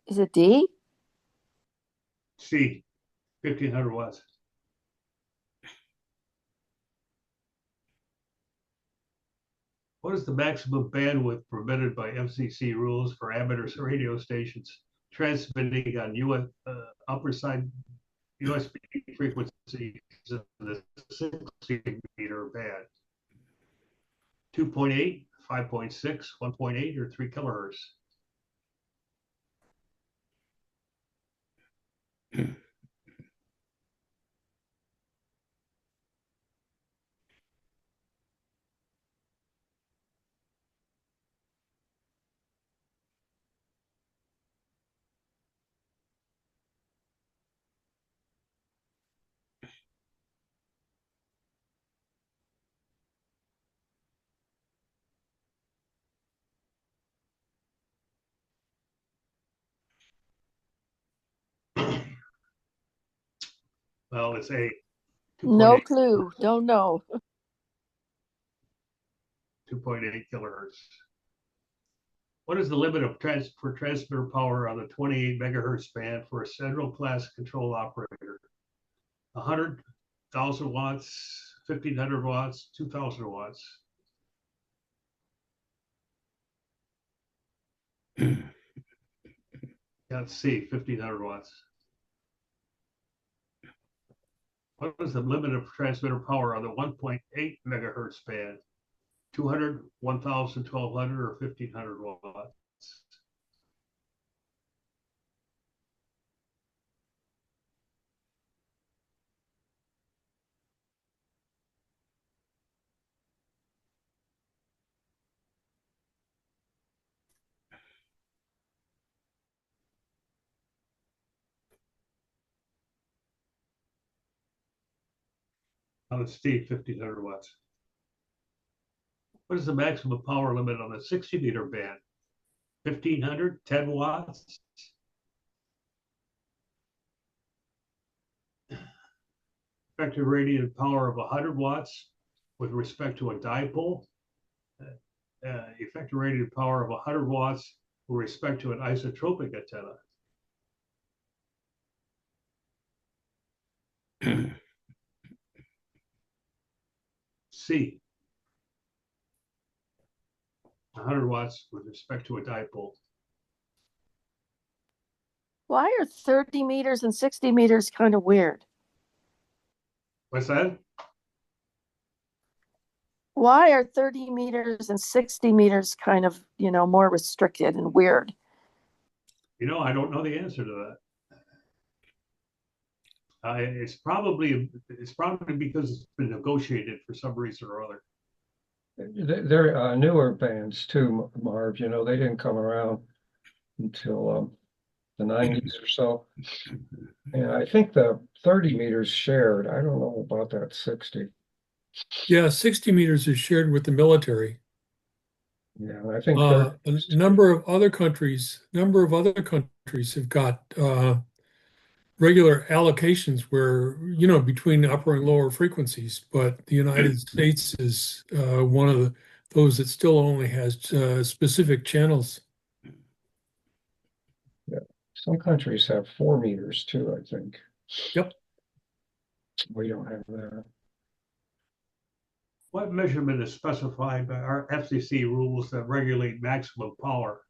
Is it D? C, 1,500 watts. What is the maximum bandwidth permitted by FCC rules for amateur radio stations transmitting on US upper side USB frequencies in the 60 meter band. 2.8, 5.6, 1.8, or 3 kilohertz. Well, it's A. No 2.8, clue. Don't know. 2.8 kilohertz. What is the limit of for transmitter power on the 28 megahertz band for a central class control operator? 100,000 watts, 1,500 watts, 2,000 watts. Let's see, 1,500 watts. What is the limit of transmitter power on the 1.8 megahertz band? 200, 1,000, 1,200, or 1,500 watts? Let's see, 1,500 watts. What is the maximum power limit on the 60 meter band? 1,500, 10 watts? Effective radiated power of 100 watts with respect to a dipole. Effective radiated power of 100 watts with respect to an isotropic antenna. C. 100 watts with respect to a dipole. Why are 30 meters and 60 meters kind of weird? What's that? Why are 30 meters and 60 meters kind of, more restricted and weird? I don't know the answer to that. It's probably because it's been negotiated for some reason or other. They're newer bands too, Marv. They didn't come around until the 90s or so. And I think the 30 meters shared. I don't know about that 60. Yeah, 60 meters is shared with the military. Yeah, I think A number of other countries have got regular allocations where, between upper and lower frequencies, but the United States is one of those that still only has specific channels. Yeah, some countries have 4 meters too, I think. Yep. We don't have that. What measurement is specified by our FCC rules that regulate maximum power?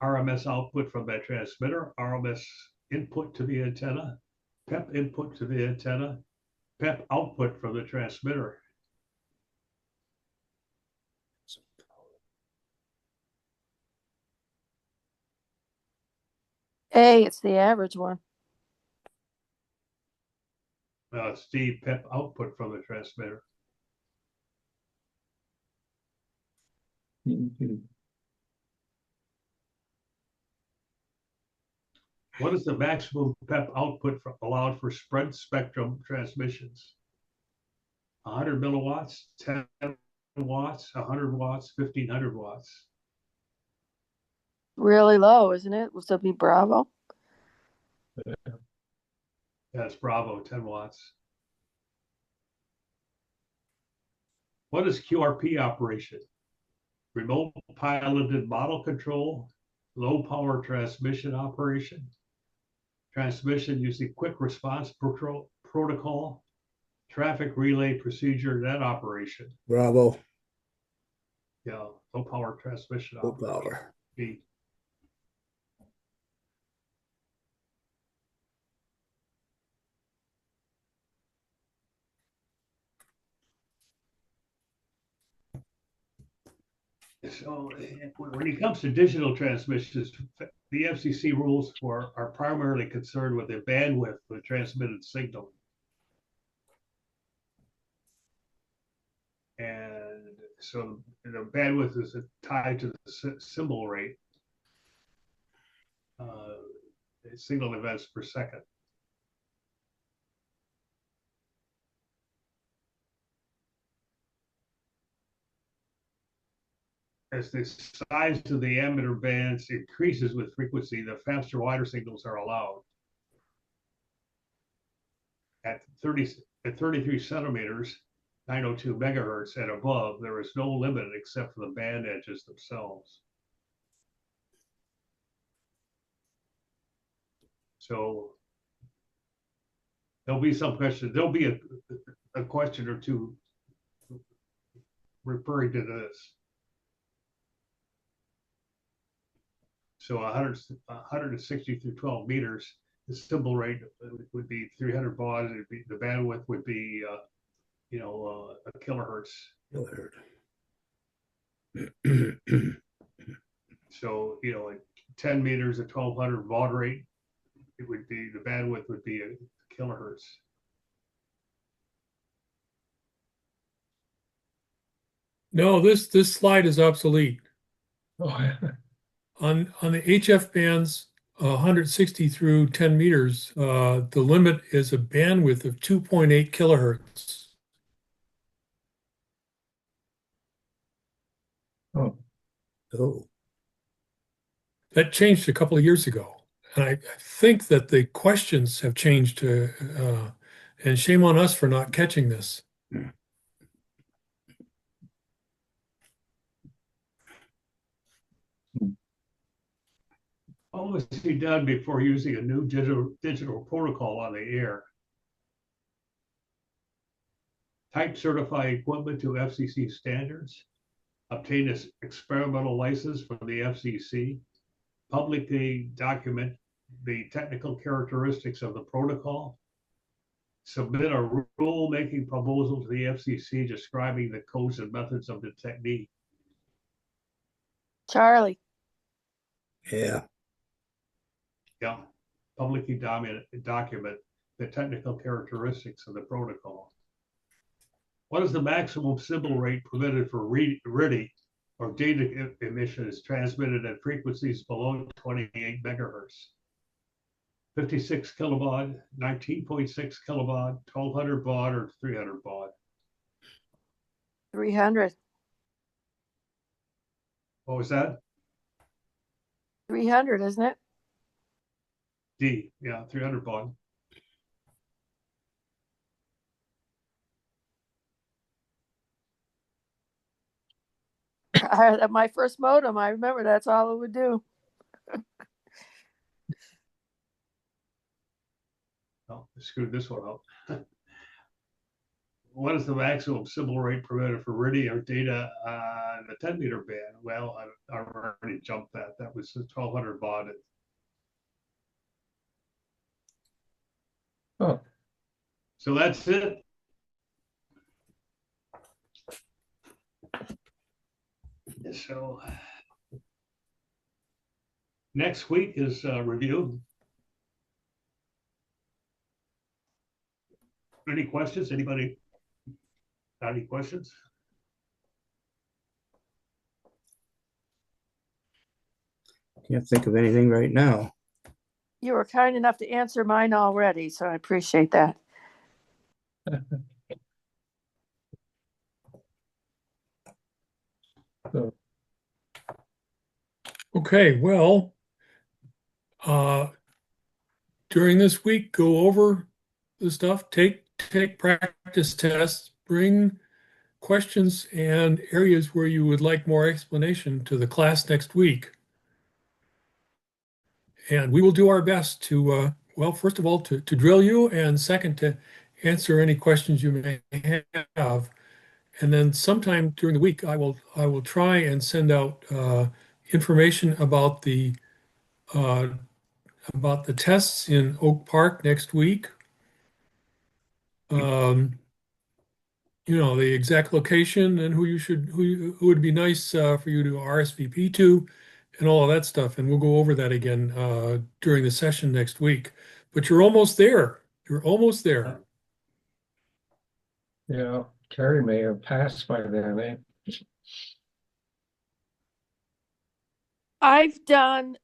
RMS output from that transmitter, RMS input to the antenna, PEP input to the antenna, PEP output from the transmitter. A, it's the average one. It's the PEP output from the transmitter. What is the maximum PEP output allowed for spread spectrum transmissions? 100 milliwatts, 10 watts, 100 watts, 1,500 watts. Really low, isn't it? Will it be Bravo? That's Bravo, 10 watts. What is QRP operation? Remote piloted model control, low power transmission operation, transmission using quick response protocol, traffic relay procedure, net operation. Bravo. Yeah, low power transmission Low operation. power. B. So when it comes to digital transmissions, the FCC rules are primarily concerned with the bandwidth of the transmitted signal. And so the bandwidth is tied to the symbol rate, signal events per second. As the size of the emitter bands increases with frequency, the faster, wider signals are allowed. At 33 centimeters, 902 megahertz and above, there is no limit except for the band edges themselves. So there'll be some question. There'll be a question or two referring to this. So 160 through 12 meters, the symbol rate would be 300 baud. The bandwidth would be, a kilohertz. So, at 10 meters at 1200 baud rate, the bandwidth would be a kilohertz. No, this slide is obsolete. Oh, yeah. On the HF bands, 160 through 10 meters, the limit is a bandwidth of 2.8 kilohertz. Oh, Oh, That changed a couple of years ago. And I think that the questions have changed, and shame on us for not catching this. What must be done before using a new digital protocol on the air? Type certify equipment to FCC standards, obtain an experimental license from the FCC, publicly document the technical characteristics of the protocol, submit a rule-making proposal to the FCC describing the codes and methods of the technique. Charlie, yeah. Yeah, publicly document the technical characteristics of the protocol. What is the maximum symbol rate permitted for RTTY or data emissions transmitted at frequencies below 28 megahertz? 56 kilobaud, 19.6 kilobaud, 1200 baud, or 300 baud? 300. What was that? 300, isn't it? D, yeah, 300 baud. At my first modem, I remember that's all it would do. Oh, I screwed this one up. What is the maximum symbol rate permitted for RTTY or data on the 10 meter band? Well, I've already jumped that. That was 1200 baud. oh, So that's it. So next week is review. Any questions? Anybody got any questions? Can't think of anything right now. You were kind enough to answer mine already, so I appreciate that. so, Okay, well, during this week, go over the stuff, take practice tests, bring questions and areas where you would like more explanation to the class next week. And we will do our best to, well, first of all, to drill you, and second, to answer any questions you may have. And then sometime during the week, I will try and send out information about the tests in Oak Park next week. the exact location and who would be nice for you to RSVP to and all of that stuff. And we'll go over that again during the session next week. But you're almost there. You're almost there. Yeah, Carrie may have passed by then, eh? I've done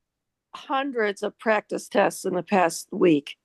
hundreds of practice tests in the past week.